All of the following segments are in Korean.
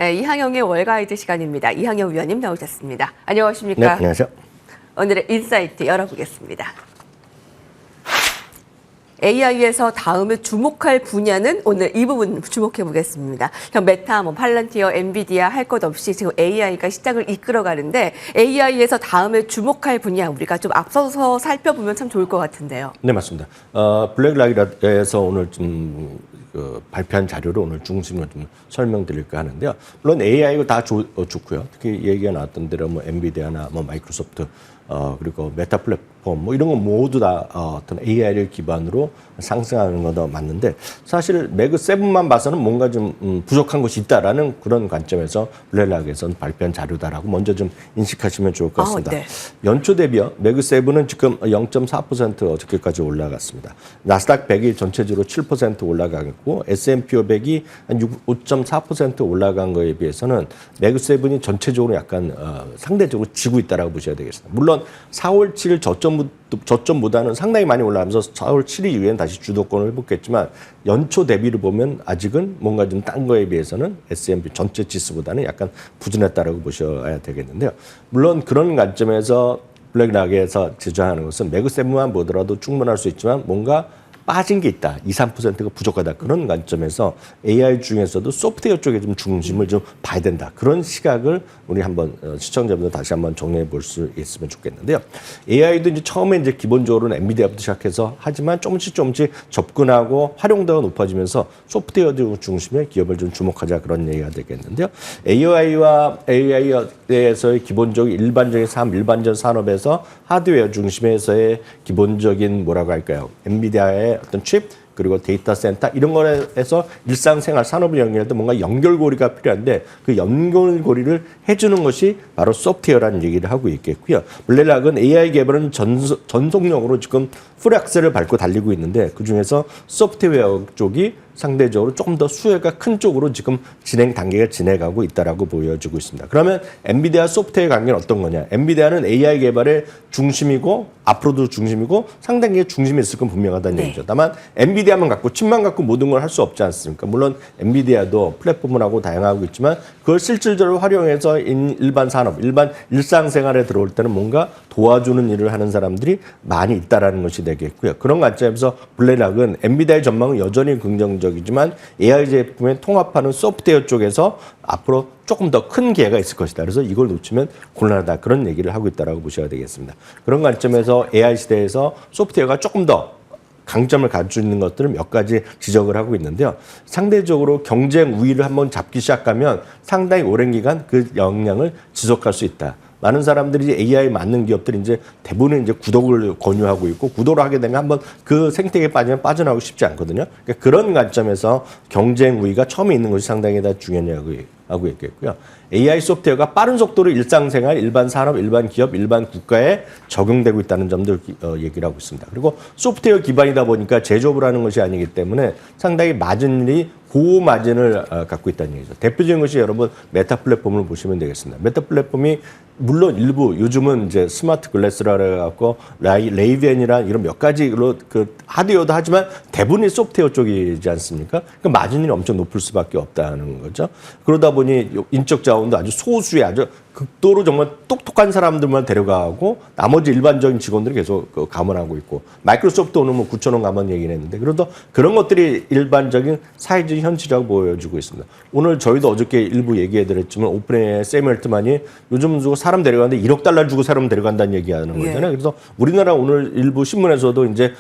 네, 이항영의 월가이드 시간입니다. 이항영 위원님 나오셨습니다. 안녕하십니까? 네, 안녕하세요. 오늘의 인사이트 열어보겠습니다. AI에서 다음에 주목할 분야는 오늘 이 부분 주목해 보겠습니다. 메타, 팔란티어, 엔비디아 할 것 없이 지금 AI가 시장을 이끌어가는데 AI에서 다음에 주목할 분야 우리가 좀 앞서서 살펴보면 참 좋을 것 같은데요. 네, 맞습니다. 블랙락에서 오늘 좀 발표한 자료를 오늘 중심으로 좀 설명드릴까 하는데요. 물론 AI가 다 좋고요. 특히 얘기가 나왔던 대로 엔비디아나 마이크로소프트 그리고 메타 플랫폼 이런 거 모두 다 어떤 AI를 기반으로 상승하는 것도 맞는데 사실 매그 7만 봐서는 뭔가 좀 부족한 것이 있다라는 그런 관점에서 블랙락에서는 발표한 자료다라고 먼저 좀 인식하시면 좋을 것 같습니다. 네. 연초 대비요. 매그 7은 지금 0.4% 어저께까지 올라갔습니다. 나스닥 100이 전체적으로 7% 올라가고 S&P 500이 한 5.4% 올라간 거에 비해서는 매그 7이 전체적으로 약간 상대적으로 지고 있다라고 보셔야 되겠습니다. 물론 4월 7일 저점보다는 상당히 많이 올라가면서 4월 7일 이후에는 다시 주도권을 회복했지만 연초 대비를 보면 아직은 뭔가 좀 딴 거에 비해서는 S&P 전체 지수보다는 약간 부진했다라고 보셔야 되겠는데요. 물론 그런 관점에서 블랙락에서 제조하는 것은 매그 7만 보더라도 충분할 수 있지만 뭔가 빠진 게 있다. 2, 3%가 부족하다. 그런 관점에서 AI 중에서도 소프트웨어 쪽에 좀 중심을 좀 봐야 된다. 그런 시각을 우리 한번 시청자분들 다시 한번 정리해 볼 수 있으면 좋겠는데요. AI도 이제 처음에 이제 기본적으로는 엔비디아부터 시작해서 하지만 조금씩 접근하고 활용도가 높아지면서 소프트웨어 중심의 기업을 좀 주목하자 그런 얘기가 되겠는데요. AI와 AI에서의 기본적인 일반적인 산업에서 하드웨어 중심에서의 기본적인 뭐라고 할까요? 엔비디아의 어떤 칩 그리고 데이터 센터 이런 거에서 일상생활 산업을 연결할 때 뭔가 연결고리가 필요한데 그 연결고리를 해주는 것이 바로 소프트웨어라는 얘기를 하고 있겠고요. 블랙락은 AI 개발은 전속력으로 지금 풀악셀을 밟고 달리고 있는데 그중에서 소프트웨어 쪽이 상대적으로 조금 더 수혜가 큰 쪽으로 지금 진행 단계가 진행하고 있다라고 보여지고 있습니다. 그러면 엔비디아 소프트웨어 관계는 어떤 거냐? 엔비디아는 AI 개발의 중심이고 앞으로도 중심이고 상당히 중심에 있을 건 분명하다는 얘기죠. 다만 엔비디아만 갖고 칩만 갖고 모든 걸 할 수 없지 않습니까? 물론 엔비디아도 플랫폼을 하고 다양하고 있지만 그걸 실질적으로 활용해서 일반 산업, 일반 일상생활에 들어올 때는 뭔가 도와주는 일을 하는 사람들이 많이 있다라는 것이 되겠고요. 그런 관점에서 블랙락은 엔비디아의 전망은 여전히 긍정적이지만 AI 제품에 통합하는 소프트웨어 쪽에서 앞으로 조금 더 큰 기회가 있을 것이다. 그래서 이걸 놓치면 곤란하다. 그런 얘기를 하고 있다라고 보셔야 되겠습니다. 그런 관점에서 AI 시대에서 소프트웨어가 조금 더 강점을 가지고 있는 것들을 몇 가지 지적을 하고 있는데요. 상대적으로 경쟁 우위를 한번 잡기 시작하면 상당히 오랜 기간 그 영향을 지속할 수 있다. 많은 사람들이 AI 맞는 기업들이 이제 대부분은 이제 구독을 권유하고 있고 구독을 하게 되면 한번 그 생태계에 빠지면 빠져나오기 쉽지 않거든요. 그러니까 그런 관점에서 경쟁 우위가 처음에 있는 것이 상당히 다 중요하고 있겠고요. AI 소프트웨어가 빠른 속도로 일상생활, 일반 산업, 일반 기업, 일반 국가에 적용되고 있다는 점들 얘기를 하고 있습니다. 그리고 소프트웨어 기반이다 보니까 제조업을 하는 것이 아니기 때문에 상당히 마진이 고마진을 갖고 있다는 얘기죠. 대표적인 것이 여러분 메타 플랫폼을 보시면 되겠습니다. 메타 플랫폼이 물론 일부 요즘은 이제 스마트 글래스라 그래갖고 레이벤이랑 이런 몇 가지로 그 하드웨어도 하지만 대부분이 소프트웨어 쪽이지 않습니까? 그 마진이 엄청 높을 수밖에 없다는 거죠. 그러다 보니 인적 자원도 아주 소수의 아주 극도로 정말 똑똑한 사람들만 데려가고 나머지 일반적인 직원들이 계속 감원하고 있고 마이크로소프트 오늘 9,000원 감원 얘기를 했는데 그래도 그런 것들이 일반적인 사회적인 현실이라고 보여주고 있습니다. 오늘 저희도 어저께 일부 얘기해드렸지만 오픈의 샘 헬트만이 요즘 주고 사람 데려가는데 1억 달러 주고 사람 데려간다는 얘기하는 거잖아요. 그래서 우리나라 오늘 일부 신문에서도 이제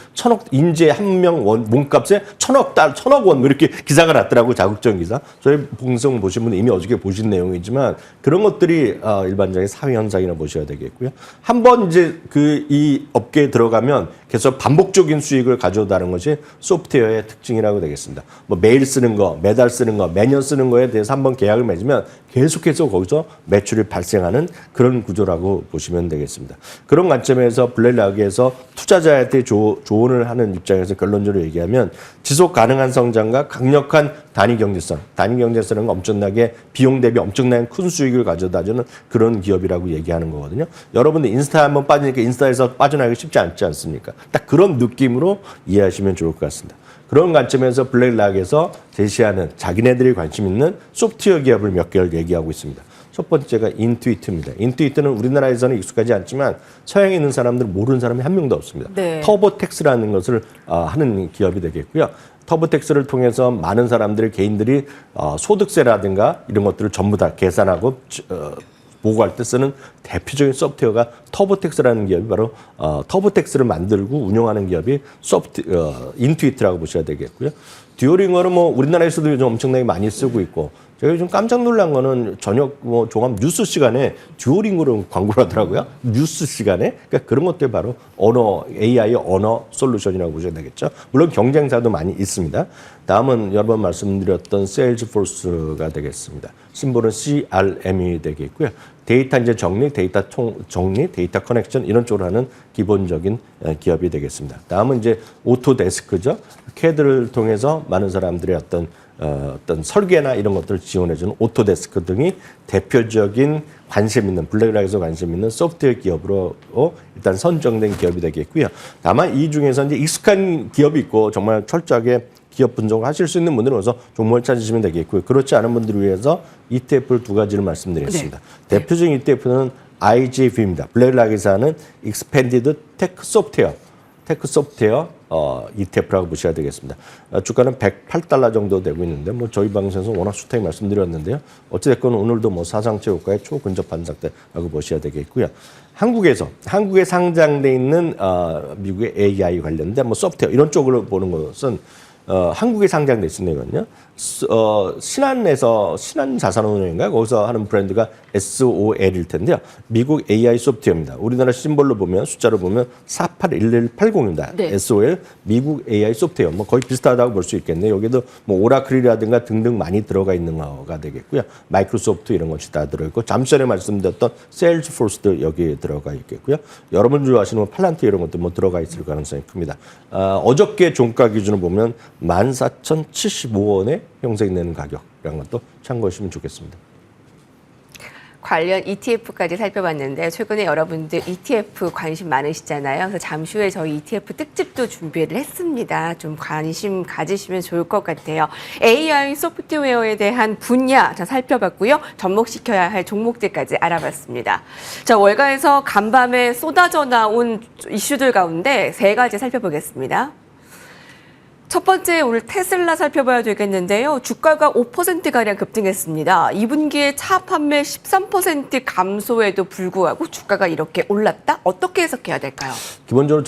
인재 한 명 몸값에 1,000억 원 이렇게 기사가 났더라고 자극적인 기사. 저희 방송 보신 분은 이미 어저께 보신 내용이지만 그런 것들이 일반적인 사회 현상이라 보셔야 되겠고요. 한번 이제 이 업계에 들어가면 계속 반복적인 수익을 가져오다는 것이 소프트웨어의 특징이라고 되겠습니다. 매일 쓰는 거, 매달 쓰는 거, 매년 쓰는 거에 대해서 한번 계약을 맺으면 계속해서 거기서 매출이 발생하는 그런 구조라고 보시면 되겠습니다. 그런 관점에서 블랙락에서 투자자한테 조언을 하는 입장에서 결론적으로 얘기하면 지속 가능한 성장과 강력한 단위 경제성은 엄청나게 비용 대비 엄청나게 큰 수익을 가져다주는 그런 기업이라고 얘기하는 거거든요. 여러분들 인스타 한번 빠지니까 인스타에서 빠져나가기 쉽지 않지 않습니까? 딱 그런 느낌으로 이해하시면 좋을 것 같습니다. 그런 관점에서 블랙락에서 제시하는 자기네들이 관심 있는 소프트웨어 기업을 몇 개를 얘기하고 있습니다. 첫 번째가 인투이트입니다. 인투이트는 우리나라에서는 익숙하지 않지만 서양에 있는 사람들은 모르는 사람이 한 명도 없습니다. 네. 터보텍스라는 것을 하는 기업이 되겠고요. 터보텍스를 통해서 많은 사람들이 개인들이 소득세라든가 이런 것들을 전부 다 계산하고 보고할 때 쓰는 대표적인 소프트웨어가 터보텍스라는 기업이 바로 터보텍스를 만들고 운영하는 기업이 인투이트라고 보셔야 되겠고요. 듀오링어는 뭐 우리나라에서도 요즘 엄청나게 많이 쓰고 있고 제가 요즘 깜짝 놀란 거는 저녁 종합 뉴스 시간에 듀오링어로 광고를 하더라고요. 뉴스 시간에. 그러니까 그런 것들이 바로 AI 언어 솔루션이라고 보셔야 되겠죠. 물론 경쟁사도 많이 있습니다. 다음은 여러 번 말씀드렸던 세일즈포스가 되겠습니다. 심볼은 CRM이 되겠고요. 데이터 이제 정리, 정리, 데이터 커넥션 이런 쪽으로 하는 기본적인 기업이 되겠습니다. 다음은 이제 오토데스크죠. CAD를 통해서 많은 사람들의 어떤 설계나 이런 것들을 지원해주는 오토데스크 등이 대표적인 관심 있는 블랙락에서 관심 있는 소프트웨어 기업으로 일단 선정된 기업이 되겠고요. 다만 이 중에서 이제 익숙한 기업이 있고 정말 철저하게 기업 분석을 하실 수 있는 분들은 어서 종목을 찾으시면 되겠고요. 그렇지 않은 분들을 위해서 ETF를 두 가지를 말씀드리겠습니다. 네. 대표적인 ETF는 IGV입니다. 블랙락에서 하는 Expanded Tech Software. ETF라고 보셔야 되겠습니다. 주가는 108달러 정도 되고 있는데 뭐 저희 방송에서 워낙 수타히 말씀드렸는데요. 어찌됐건 오늘도 뭐 사상체 효과에 초근접한 상태라고 보셔야 되겠고요. 한국에 상장돼 있는 미국의 AI 관련된 뭐 소프트웨어 이런 쪽으로 보는 것은 한국에 상장돼 있으니까요. 신한자산운용인가요? 거기서 하는 브랜드가 SOL일 텐데요. 미국 AI 소프트웨어입니다. 우리나라 심볼로 보면 숫자로 보면 481180입니다. 네. SOL 미국 AI 소프트웨어 뭐 거의 비슷하다고 볼 수 있겠네요. 여기도 뭐 오라클이라든가 등등 많이 들어가 있는 거가 되겠고요. 마이크로소프트 이런 것이 다 들어있고 잠시 전에 말씀드렸던 세일즈포스도 여기에 들어가 있겠고요. 여러분 좋아하시는 팔란티어 이런 것도 뭐 들어가 있을 가능성이 큽니다. 어저께 종가 기준으로 보면 14,075원에 형성되는 가격이라는 것도 참고하시면 좋겠습니다. 관련 ETF까지 살펴봤는데 최근에 여러분들 ETF 관심 많으시잖아요. 그래서 잠시 후에 저희 ETF 특집도 준비를 했습니다. 좀 관심 가지시면 좋을 것 같아요. AI 소프트웨어에 대한 분야 자 살펴봤고요. 접목시켜야 할 종목들까지 알아봤습니다. 자, 월가에서 간밤에 쏟아져 나온 이슈들 가운데 세 가지 살펴보겠습니다. 첫 번째 오늘 테슬라 살펴봐야 되겠는데요. 주가가 5%가량 급등했습니다. 2분기에 차 판매 13% 감소에도 불구하고 주가가 이렇게 올랐다? 어떻게 해석해야 될까요? 기본적으로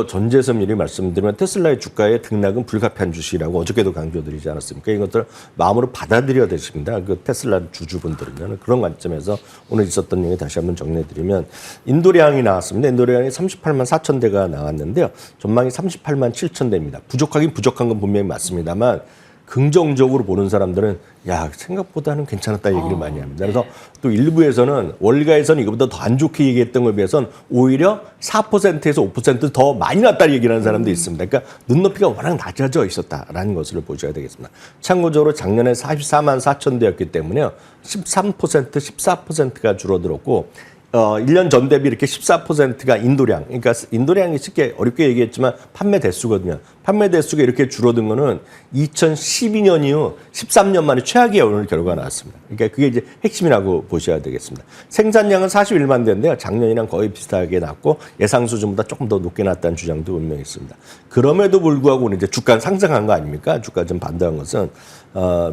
전제서 미리 말씀드리면 테슬라의 주가의 등락은 불가피한 주식이라고 어저께도 강조드리지 않았습니까? 이것들을 마음으로 받아들여야 되십니다. 그 테슬라 주주분들은요. 그런 관점에서 오늘 있었던 얘기 다시 한번 정리해드리면 인도량이 나왔습니다. 인도량이 38만 4천 대가 나왔는데요. 전망이 38만 7천 대입니다. 부족한 건 분명히 맞습니다만 긍정적으로 보는 사람들은 야 생각보다는 괜찮았다 얘기를 많이 합니다. 그래서 또 일부에서는 월가에서는 이것보다 더 안 좋게 얘기했던 것에 비해서는 오히려 4%에서 5% 더 많이 났다는 얘기를 하는 사람도 있습니다. 그러니까 눈높이가 워낙 낮아져 있었다라는 것을 보셔야 되겠습니다. 참고적으로 작년에 44만 4천 대였기 때문에요. 13%, 14%가 줄어들었고 1년 전 대비 이렇게 14%가 인도량, 그러니까 인도량이 쉽게 어렵게 얘기했지만 판매 대수거든요. 판매 대수가 이렇게 줄어든 거는 2012년 이후 13년 만에 최악의 오늘 결과가 나왔습니다. 그러니까 그게 이제 핵심이라고 보셔야 되겠습니다. 생산량은 41만 대인데요. 작년이랑 거의 비슷하게 났고 예상 수준보다 조금 더 높게 났다는 주장도 분명히 있습니다. 그럼에도 불구하고 오늘 이제 주가 상승한 거 아닙니까? 주가 좀 반등한 것은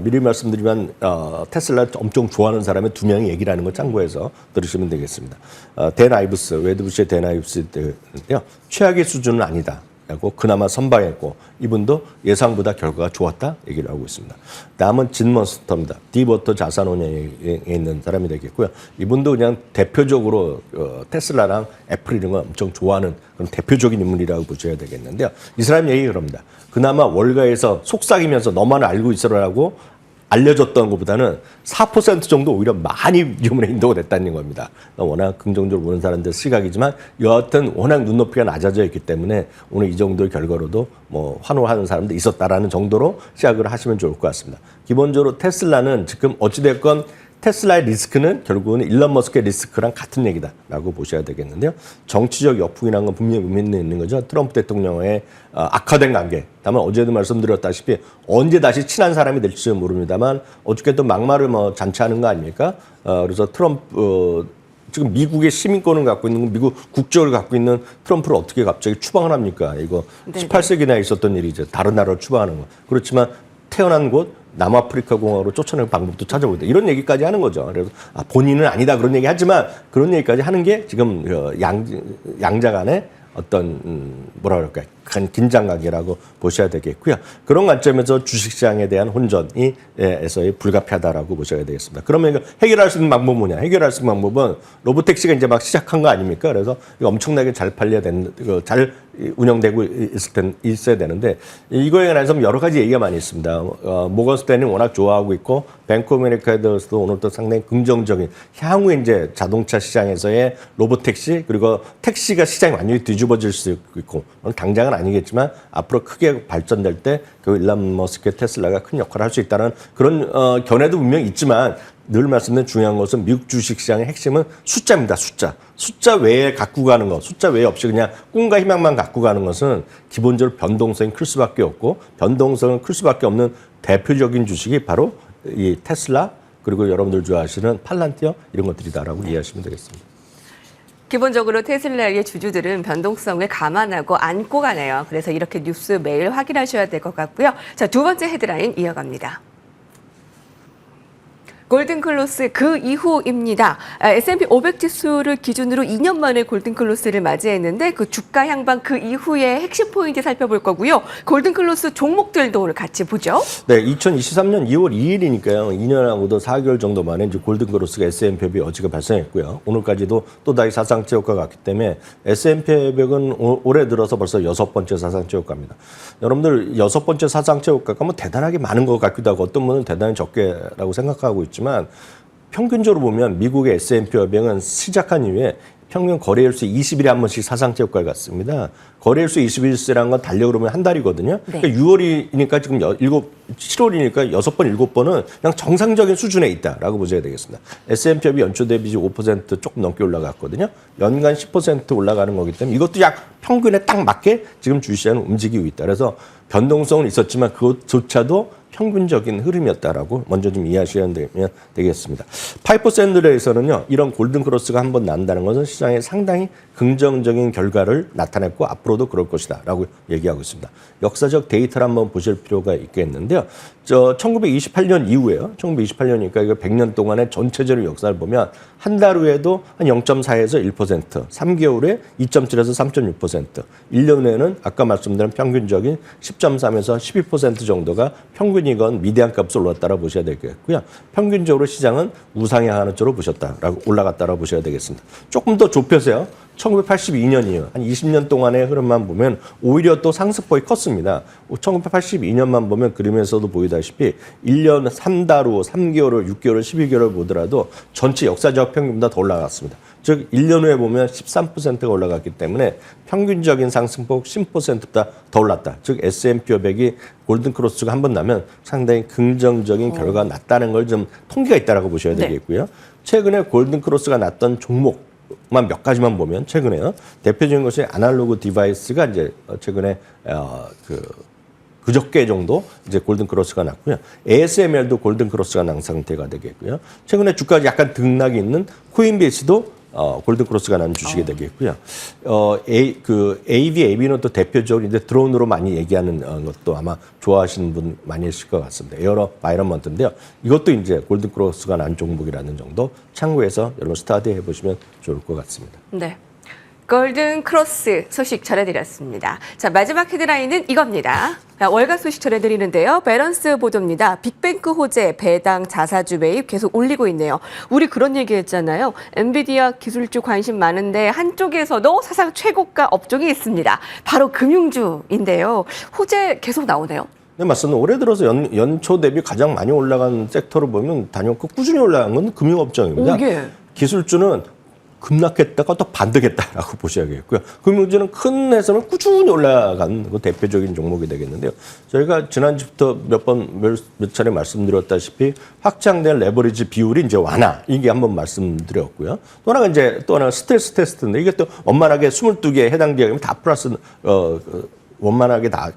미리 말씀드리면 테슬라 엄청 좋아하는 사람의 두 명이 얘기를 하는 걸 참고해서 들으시면 되겠습니다. 댄 아이브스, 웨드부시의 댄 아이브스인데요. 최악의 수준은 아니다. 라고 그나마 선방했고 이분도 예상보다 결과가 좋았다 얘기를 하고 있습니다. 다음은 진먼스터입니다. 딥워터 자산운용에 있는 사람이 되겠고요. 이분도 그냥 대표적으로 테슬라랑 애플 이런 걸 엄청 좋아하는 그런 대표적인 인물이라고 보셔야 되겠는데요. 이 사람 얘기가 그럽니다. 그나마 월가에서 속삭이면서 너만 알고 있어라라고 알려졌던 것보다는 4% 정도 오히려 많이 유문에 인도가 됐다는 겁니다. 워낙 긍정적으로 보는 사람들 시각이지만 여하튼 워낙 눈높이가 낮아져 있기 때문에 오늘 이 정도의 결과로도 뭐 환호하는 사람도 있었다라는 정도로 시작을 하시면 좋을 것 같습니다. 기본적으로 테슬라는 지금 어찌됐건 테슬라의 리스크는 결국은 일론 머스크의 리스크랑 같은 얘기다라고 보셔야 되겠는데요. 정치적 역풍이라는 건 분명히 의미는 있는 거죠. 트럼프 대통령의 악화된 관계. 다만 어제도 말씀드렸다시피 언제 다시 친한 사람이 될지 모릅니다만 어저께도 막말을 뭐 잔치하는 거 아닙니까? 그래서 트럼프 지금 미국의 시민권을 갖고 있는 미국 국적을 갖고 있는 트럼프를 어떻게 갑자기 추방을 합니까? 이거 네네. 18세기나 있었던 일이죠. 다른 나라를 추방하는 거. 그렇지만 태어난 곳 남아프리카 공화국으로 쫓아내는 방법도 찾아보다 이런 얘기까지 하는 거죠. 그래서 본인은 아니다 그런 얘기 하지만 그런 얘기까지 하는 게 지금 양자 간의 어떤 뭐라 그럴까요? 큰 긴장감이라고 보셔야 되겠고요. 그런 관점에서 주식시장에 대한 혼전에서의 불가피하다라고 보셔야 되겠습니다. 그러면 해결할 수 있는 방법은 뭐냐? 해결할 수 있는 방법은 로보택시가 이제 막 시작한 거 아닙니까? 그래서 엄청나게 잘 팔려야 되는, 잘 운영되고 있어야 되는데 이거에 관해서 여러 가지 얘기가 많이 있습니다. 모건 스탠리 워낙 좋아하고 있고 뱅크 오브 아메리카에 대해서도 오늘도 상당히 긍정적인 향후 이제 자동차 시장에서의 로보택시 그리고 택시가 시장이 완전히 뒤집어질 수 있고 당장은 아니겠지만 앞으로 크게 발전될 때 그 일론 머스크의 테슬라가 큰 역할을 할 수 있다는 그런 견해도 분명히 있지만 늘 말씀드린 중요한 것은 미국 주식시장의 핵심은 숫자입니다. 숫자 외에 갖고 가는 것, 숫자 외에 없이 그냥 꿈과 희망만 갖고 가는 것은 기본적으로 변동성이 클 수밖에 없고 변동성은 클 수밖에 없는 대표적인 주식이 바로 이 테슬라 그리고 여러분들 좋아하시는 팔란티어 이런 것들이다라고 이해하시면 되겠습니다. 기본적으로 테슬라의 주주들은 변동성을 감안하고 안고 가네요. 그래서 이렇게 뉴스 매일 확인하셔야 될 것 같고요. 자, 두 번째 헤드라인 이어갑니다. 골든클로스 그 이후입니다. S&P 500 지수를 기준으로 2년 만에 골든클로스를 맞이했는데 그 주가 향방 그 이후의 핵심 포인트 살펴볼 거고요. 골든클로스 종목들도 오늘 같이 보죠. 네, 2023년 2월 2일이니까요. 2년하고도 4개월 정도 만에 이제 골든크로스가 S&P 500이 어지가 발생했고요. 오늘까지도 또다시 사상체 효과가 왔기 때문에 S&P 500은 올해 들어서 벌써 6번째 사상체 효과입니다. 여러분들 6번째 사상체 효과가 뭐 대단하게 많은 것 같기도 하고 어떤 분은 대단히 적게라고 생각하고 있지만 평균적으로 보면 미국의 S&P 500은 시작한 이후에 평균 거래일수 20일에 한 번씩 사상체 효과를 갖습니다. 거래일수 21세라는 건 달려 그러면 한 달이거든요. 네. 그러니까 6월이니까 지금 7월이니까 6번, 7번은 그냥 정상적인 수준에 있다라고 보셔야 되겠습니다. S&P 500 연초 대비 5% 조금 넘게 올라갔거든요. 연간 10% 올라가는 거기 때문에 이것도 약 평균에 딱 맞게 지금 주식시장은 움직이고 있다. 그래서 변동성은 있었지만 그것조차도 평균적인 흐름이었다라고 먼저 좀 이해하셔야 되겠습니다. 파이퍼 샌들에서는요, 이런 골든크로스가 한번 난다는 것은 시장에 상당히 긍정적인 결과를 나타냈고 앞으로도 그럴 것이다라고 얘기하고 있습니다. 역사적 데이터를 한번 보실 필요가 있겠는데요. 1928년 이후에요. 1928년이니까 이거 100년 동안의 전체적인 역사를 보면 한 달 후에도 한 0.4에서 1%, 3개월에 2.7에서 3.6%, 1년 후에는 아까 말씀드린 평균적인 10.3에서 12% 정도가 평균이건 미대한 값으로 올랐다고 보셔야 되겠고요. 평균적으로 시장은 우상향하는 쪽으로 올라갔다고 보셔야 되겠습니다. 조금 더 좁혀서요. 1982년이요. 한 20년 동안의 흐름만 보면 오히려 또 상승폭이 컸습니다. 1982년만 보면 그림에서도 보이다시피 1년 3달 후, 3개월 후, 6개월 후, 12개월 보더라도 전체 역사적 평균보다 더 올라갔습니다. 즉 1년 후에 보면 13%가 올라갔기 때문에 평균적인 상승폭 10%보다 더 올랐다. 즉 S&P 500이 골든크로스가 한 번 나면 상당히 긍정적인 결과가 났다는 걸 좀 통계가 있다라고 보셔야 되겠고요. 최근에 골든크로스가 났던 종목 몇 가지만 보면 최근에요. 대표적인 것이 아날로그 디바이스가 이제 최근에 그저께 정도 이제 골든크로스가 났고요. ASML도 골든크로스가 난 상태가 되겠고요. 최근에 주가가 약간 등락이 있는 코인베이스도 골든크로스가 난 주식이 되겠고요. AB는 또 대표적으로 이제 드론으로 많이 얘기하는 것도 아마 좋아하시는 분 많이 있을 것 같습니다. 에어로 바이런먼트인데요. 이것도 이제 골든크로스가 난 종목이라는 정도 참고해서 여러분 스타디 해보시면 좋을 것 같습니다. 네. 골든크로스 소식 전해드렸습니다. 자, 마지막 헤드라인은 이겁니다. 월간 소식 전해드리는데요. 밸런스 보도입니다. 빅뱅크 호재, 배당, 자사주 매입 계속 올리고 있네요. 우리 그런 얘기 했잖아요. 엔비디아 기술주 관심 많은데 한쪽에서도 사상 최고가 업종이 있습니다. 바로 금융주인데요. 호재 계속 나오네요. 네, 맞습니다. 올해 들어서 연초 대비 가장 많이 올라간 섹터를 보면 단연코 꾸준히 올라간 건 금융업종입니다. 예. 기술주는 급락했다가 또 반등했다라고 보셔야겠고요. 금융주는 큰 회사는 꾸준히 올라간 그 대표적인 종목이 되겠는데요. 저희가 지난주부터 몇 차례 말씀드렸다시피 확장된 레버리지 비율이 이제 완화 이게 한번 말씀드렸고요. 또 하나가 스트레스 테스트인데 이게 또 원만하게 22개에 해당되면 다 플러스 원만하게 다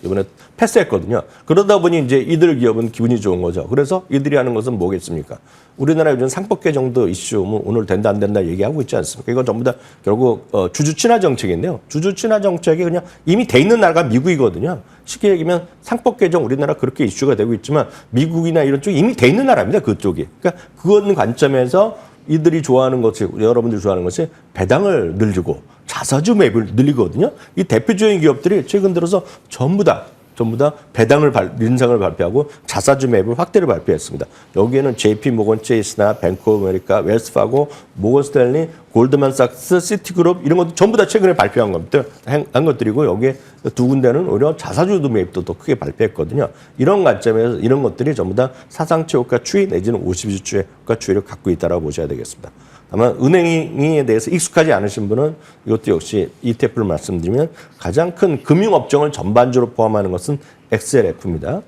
이번에 패스했거든요. 그러다 보니 이제 이들 기업은 기분이 좋은 거죠. 그래서 이들이 하는 것은 뭐겠습니까? 우리나라 요즘 상법 개정도 이슈 오늘 된다 안 된다 얘기하고 있지 않습니까? 이건 전부 다 결국 주주 친화 정책인데요. 주주 친화 정책이 그냥 이미 돼 있는 나라가 미국이거든요. 쉽게 얘기하면 상법 개정 우리나라 그렇게 이슈가 되고 있지만 미국이나 이런 쪽이 이미 돼 있는 나라입니다. 그쪽이. 그러니까 그런 관점에서 이들이 좋아하는 것이 여러분들이 좋아하는 것이 배당을 늘리고 자사주 매입을 늘리거든요. 이 대표적인 기업들이 최근 들어서 전부 다 인상을 발표하고 자사주 매입을 확대를 발표했습니다. 여기에는 JP 모건 체이스나 뱅크 오브 아메리카, 웰스파고, 모건 스탠리, 골드만삭스, 시티그룹 이런 것도 전부 다 최근에 발표한 한 것들이고 여기에 두 군데는 오히려 자사주 매입도 더 크게 발표했거든요. 이런 관점에서 이런 것들이 전부 다 사상치 효과 추이 내지는 50주의 효과 추이를 갖고 있다고 보셔야 되겠습니다. 다만 은행에 대해서 익숙하지 않으신 분은 이것도 역시 ETF를 말씀드리면 가장 큰 금융업종을 전반적으로 포함하는 것은 XLF입니다.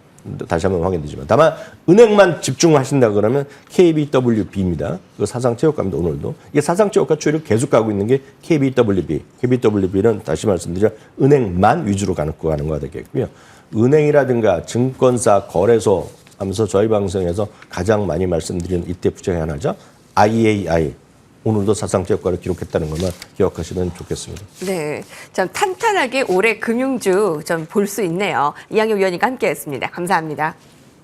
다시 한번 확인되지만 다만 은행만 집중하신다 그러면 KBWB입니다. 그 사상체육가입니다. 오늘도 이게 사상체육가 추이를 계속 가고 있는 게 KBWB. KBWB는 다시 말씀드리면 은행만 위주로 가는 거가 되겠고요. 은행이라든가 증권사, 거래소 하면서 저희 방송에서 가장 많이 말씀드리는 ETF 중에 하나죠. IAI. 오늘도 사상체 효과를 기록했다는 것만 기억하시면 좋겠습니다. 네, 좀 탄탄하게 올해 금융주 좀 볼 수 있네요. 이양희 위원님과 함께했습니다. 감사합니다.